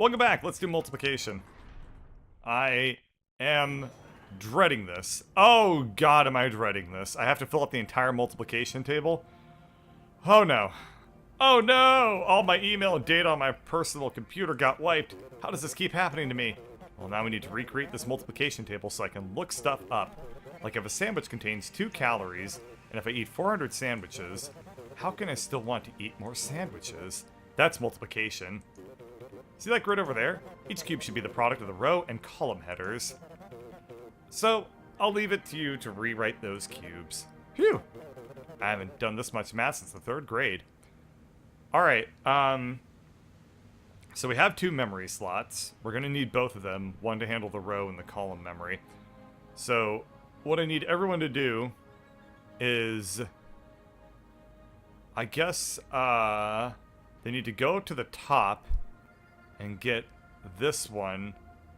Welcome back. Let's do multiplication. I am dreading this. Oh god, am I dreading this. I have to fill up the entire multiplication table. Oh no. Oh no! All my email and data on my personal computer got wiped. How does this keep happening to me? Well, now we need to recreate this multiplication table so I can look stuff up. Like if a sandwich contains 2 calories, and if I eat 400 sandwiches, how can I still want to eat more sandwiches? That's multiplication. See that grid over there? Each cube should be the product of the row and column headers. So, I'll leave it to you to rewrite those cubes. Phew! I haven't done this much math since the 3rd grade. Alright, so we have 2 memory slots. We're gonna need both of them, one to handle the row and the column memory. So, what I need everyone to do is, I guess, they need to go to the top and get this one,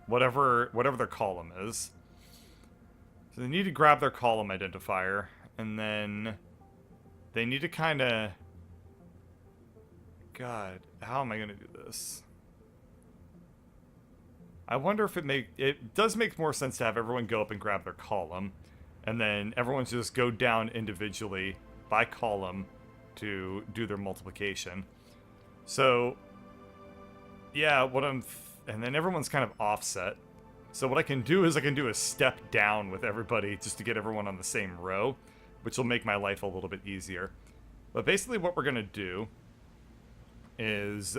whatever their column is. So they need to grab their column identifier, and then they need to kind of... God, how am I going to do this? I wonder if it does make more sense to have everyone go up and grab their column, and then everyone should just go down individually by column to do their multiplication. So, yeah, and then everyone's kind of offset. So what I can do is I can do a step down with everybody just to get everyone on the same row, which will make my life a little bit easier. But basically what we're going to do is,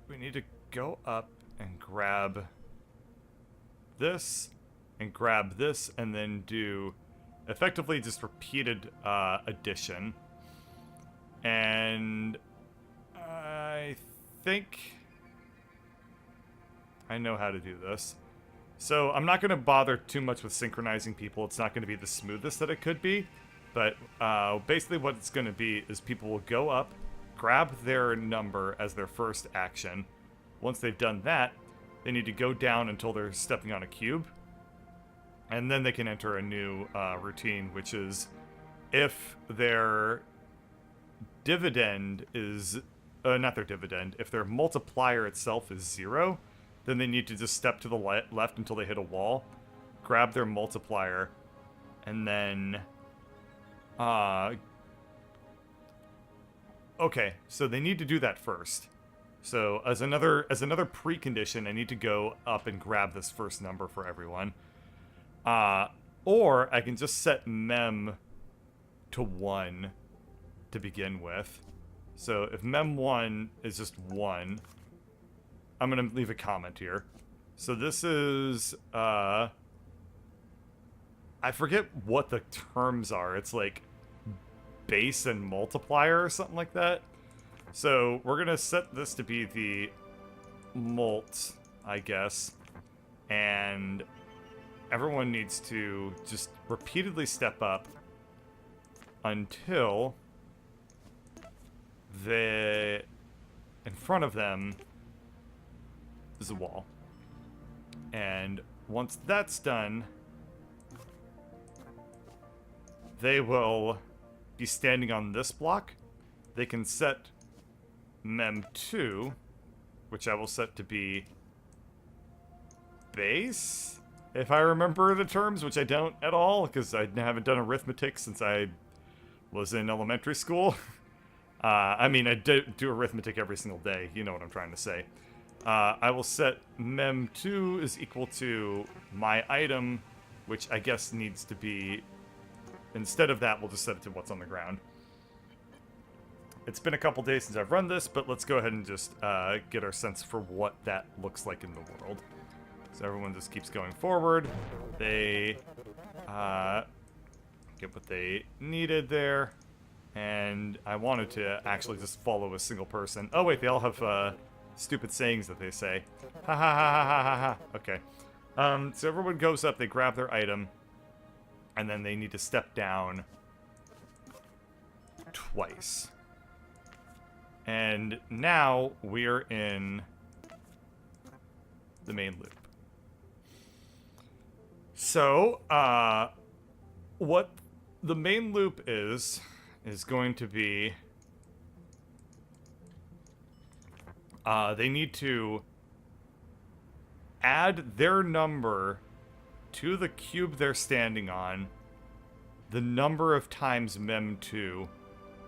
we need to go up and grab this, and then do effectively just repeated addition. And I think I know how to do this. So I'm not going to bother too much with synchronizing people. It's not going to be the smoothest that it could be. But basically what it's going to be is people will go up, grab their number as their first action. Once they've done that, they need to go down until they're stepping on a cube. And then they can enter a new routine, which is if their dividend is... not their dividend. If their multiplier itself is 0... then they need to just step to the left until they hit a wall, grab their multiplier, and then... okay, so they need to do that first. So as another precondition, I need to go up and grab this first number for everyone. Or I can just set mem to 1 to begin with. So if mem1 is just 1... I'm going to leave a comment here. So this is, I forget what the terms are. It's like base and multiplier or something like that. So we're going to set this to be the mult, I guess. And everyone needs to just repeatedly step up until in front of them is a wall. And once that's done, they will be standing on this block. They can set mem2, which I will set to be base, if I remember the terms, which I don't at all, because I haven't done arithmetic since I was in elementary school. I mean, I do arithmetic every single day, you know what I'm trying to say. I will set mem2 is equal to my item, which I guess needs to be... Instead of that, we'll just set it to what's on the ground. It's been a couple days since I've run this, but let's go ahead and just get our sense for what that looks like in the world. So everyone just keeps going forward. They get what they needed there. And I wanted to actually just follow a single person. Oh wait, they all have... stupid sayings that they say. Ha ha ha ha ha ha ha. Okay. So everyone goes up, they grab their item, and then they need to step down twice. And now we're in the main loop. So, what the main loop is going to be, they need to add their number to the cube they're standing on, the number of times mem2,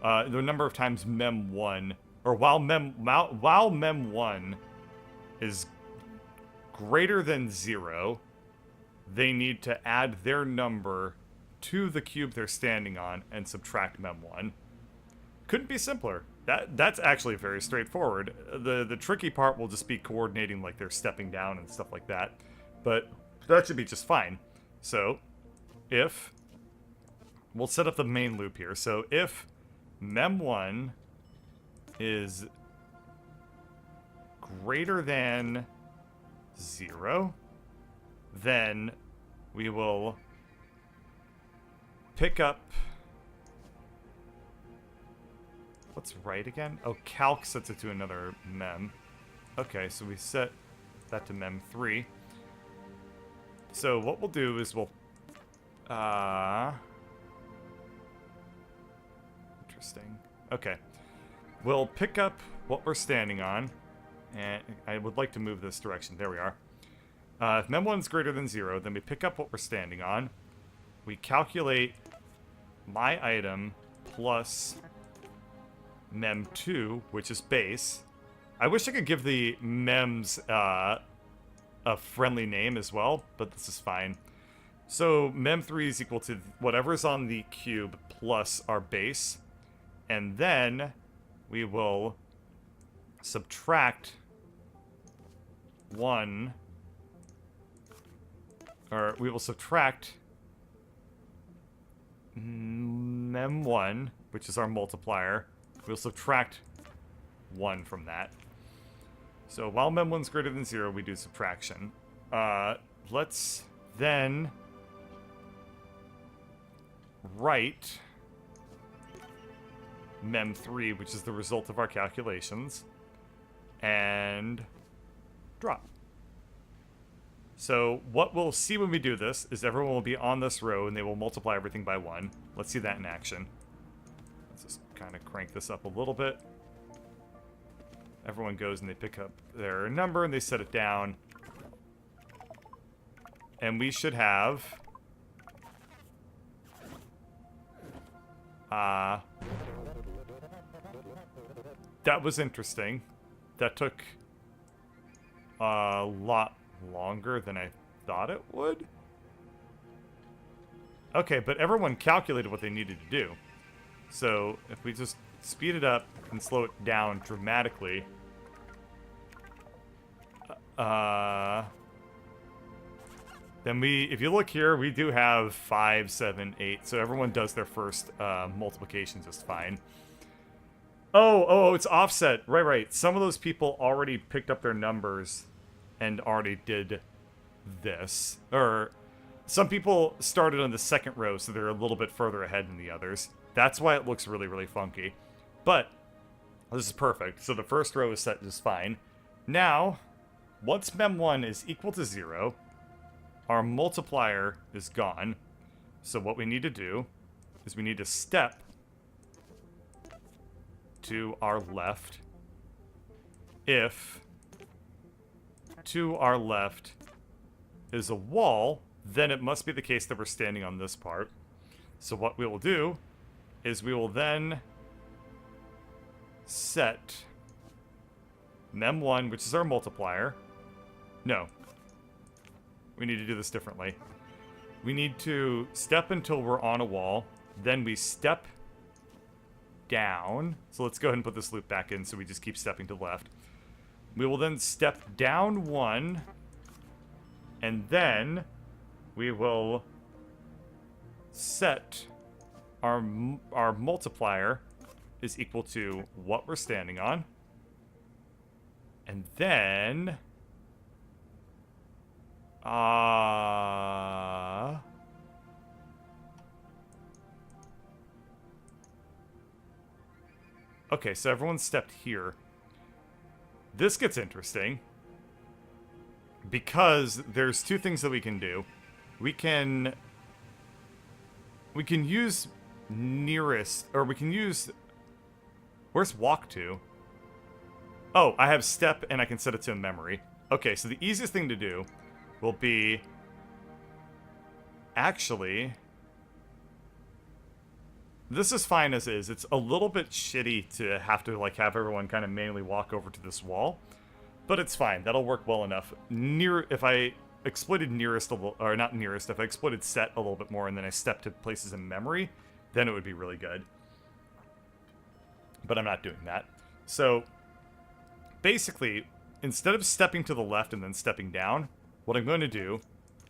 the number of times mem1, or while mem1 is greater than 0, they need to add their number to the cube they're standing on and subtract mem1. Couldn't be simpler. That's actually very straightforward. The tricky part will just be coordinating like they're stepping down and stuff like that. But that should be just fine. So, if we'll set up the main loop here. So if mem1 is greater than 0, then we will pick up... What's right again? Oh, calc sets it to another mem. Okay, so we set that to mem3. So what we'll do is we'll... Interesting. Okay. We'll pick up what we're standing on. And I would like to move this direction. There we are. If mem1 is greater than 0, then we pick up what we're standing on. We calculate my item plus mem2, which is base. I wish I could give the mems a friendly name as well, but this is fine. So mem3 is equal to whatever's on the cube plus our base. And then we will subtract 1, or we will subtract mem1, which is our multiplier. We'll subtract 1 from that. So while mem1's greater than 0, we do subtraction. Let's then write mem3, which is the result of our calculations, and drop. So what we'll see when we do this is everyone will be on this row and they will multiply everything by 1. Let's see that in action. Let's just kind of crank this up a little bit. Everyone goes and they pick up their number and they set it down. And we should have... that was interesting. That took a lot longer than I thought it would. Okay, but everyone calculated what they needed to do. So if we just speed it up and slow it down dramatically, then if you look here, we do have 5, 7, 8. So everyone does their first multiplication just fine. Oh, it's offset. Right. Some of those people already picked up their numbers and already did this. Or some people started on the second row, so they're a little bit further ahead than the others. That's why it looks really, really funky. But this is perfect. So the first row is set just fine. Now, once mem1 is equal to 0, our multiplier is gone. So what we need to do is we need to step to our left if to our left is a wall, then it must be the case that we're standing on this part. So what we will do is we will then set mem1, which is our multiplier. No. We need to do this differently. We need to step until we're on a wall. Then we step down. So let's go ahead and put this loop back in so we just keep stepping to the left. We will then step down 1. And then we will set our multiplier is equal to what we're standing on. And then... okay, so everyone stepped here. This gets interesting. Because there's two things that we can do. we can use nearest, or we can use, where's walk to? Oh, I have step and I can set it to memory. Okay, so the easiest thing to do will be, actually, this is fine as is. It's a little bit shitty to have to like have everyone kind of manually walk over to this wall, but it's fine. That'll work well enough. If I exploited nearest a little, or not nearest, if I exploited set a little bit more and then I stepped to places in memory, then it would be really good. But I'm not doing that. So basically, instead of stepping to the left and then stepping down, what I'm going to do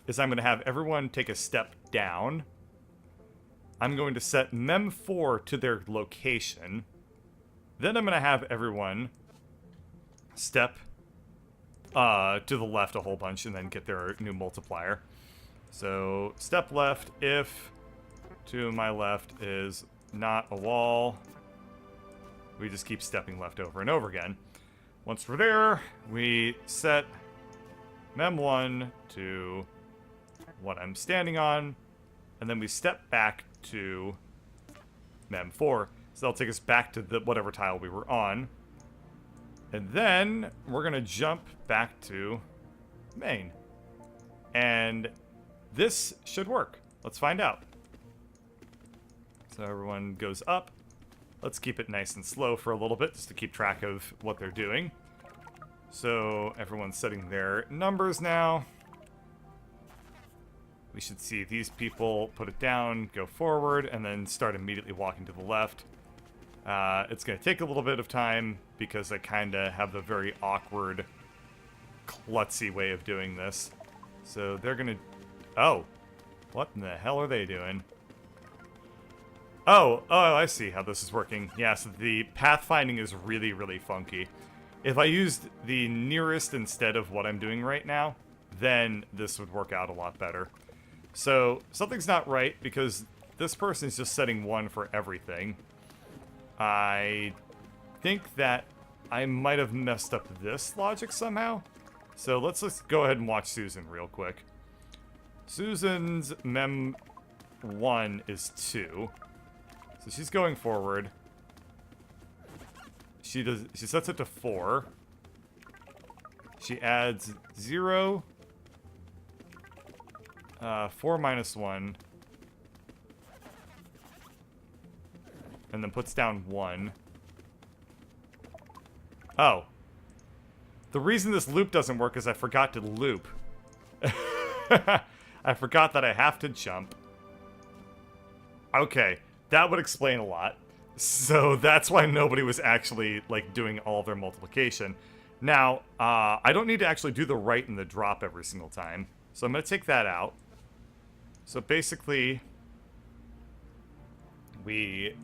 is I'm going to have everyone take a step down. I'm going to set mem4 to their location. Then I'm going to have everyone step to the left a whole bunch and then get their new multiplier. So step left if to my left is not a wall. We just keep stepping left over and over again. Once we're there, we set mem1 to what I'm standing on, and then we step back to mem4. So that'll take us back to the whatever tile we were on. And then we're gonna jump back to main. And this should work. Let's find out. So everyone goes up. Let's keep it nice and slow for a little bit just to keep track of what they're doing. So everyone's setting their numbers now. We should see these people put it down, go forward, and then start immediately walking to the left. It's going to take a little bit of time because I kind of have the very awkward, klutzy way of doing this. So they're going to... Oh! What in the hell are they doing? Oh, I see how this is working. Yeah, so the pathfinding is really, really funky. If I used the nearest instead of what I'm doing right now, then this would work out a lot better. So, something's not right because this person is just setting 1 for everything. I think that I might have messed up this logic somehow. So let's just go ahead and watch Susan real quick. Susan's mem1 is 2. So she's going forward. She sets it to 4. She adds 0. 4 minus 1. And then puts down 1. Oh. The reason this loop doesn't work is I forgot to loop. I forgot that I have to jump. Okay, that would explain a lot. So that's why nobody was actually, like, doing all their multiplication. Now, I don't need to actually do the right and the drop every single time. So I'm going to take that out. So basically, we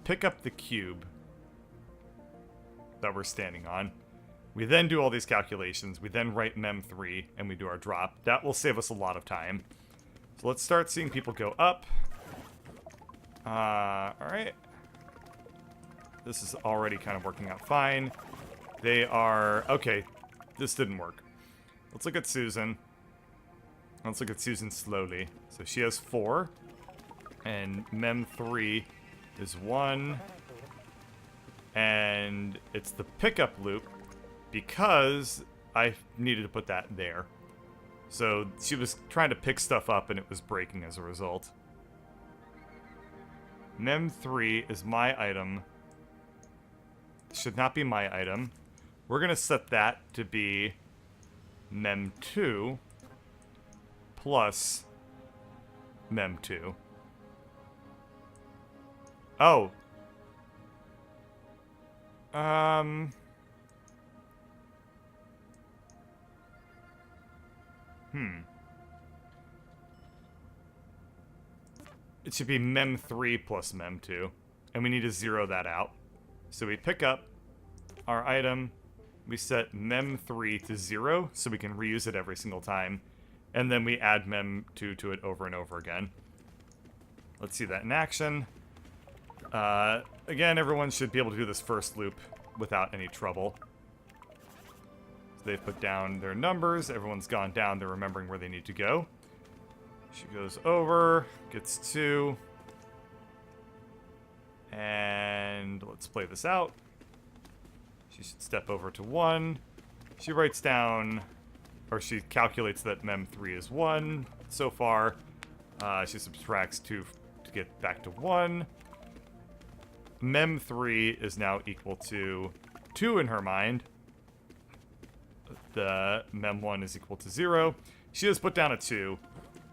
pick up the cube that we're standing on. We then do all these calculations. We then write mem3, and we do our drop. That will save us a lot of time. So let's start seeing people go up. Alright. This is already kind of working out fine. They are... Okay, this didn't work. Let's look at Susan. Let's look at Susan slowly. So she has 4. And mem3 is 1. And it's the pickup loop because I needed to put that there. So she was trying to pick stuff up and it was breaking as a result. Mem3 is my item. Should not be my item. We're going to set that to be mem2 plus mem2. Oh. It should be mem3 plus mem2. And we need to zero that out. So we pick up our item. We set mem3 to 0 so we can reuse it every single time. And then we add mem2 to it over and over again. Let's see that in action. Again, everyone should be able to do this first loop without any trouble. So they've put down their numbers. Everyone's gone down. They're remembering where they need to go. She goes over, gets 2. And let's play this out. She should step over to 1. She writes down, or she calculates that mem3 is 1 so far. She subtracts 2 to get back to 1. Mem3 is now equal to 2 in her mind. The mem1 is equal to 0. She has put down a 2.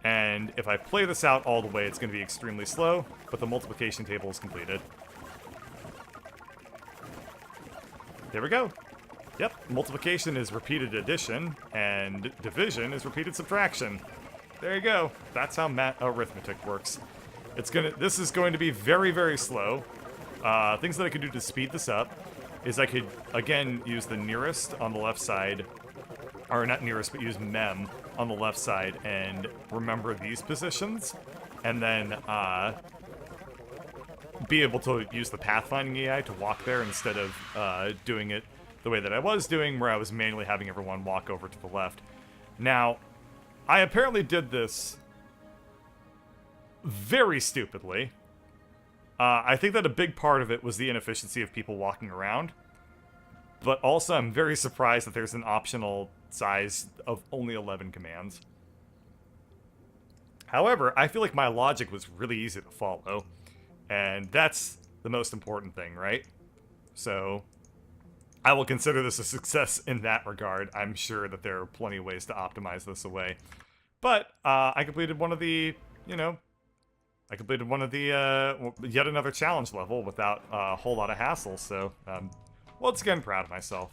And if I play this out all the way, it's going to be extremely slow, but the multiplication table is completed. There we go. Yep, multiplication is repeated addition, and division is repeated subtraction. There you go. That's how arithmetic works. This is going to be very, very slow. Things that I could do to speed this up is I could, again, use the nearest on the left side, or not nearest, but use mem on the left side and remember these positions, and then be able to use the pathfinding AI to walk there instead of doing it the way that I was doing, where I was manually having everyone walk over to the left. Now, I apparently did this very stupidly. I think that a big part of it was the inefficiency of people walking around, but also I'm very surprised that there's an optional size of only 11 commands. However, I feel like my logic was really easy to follow, and that's the most important thing, right? So I will consider this a success in that regard. I'm sure that there are plenty of ways to optimize this away. But I completed one of the, yet another challenge level without a whole lot of hassle. So once again, proud of myself.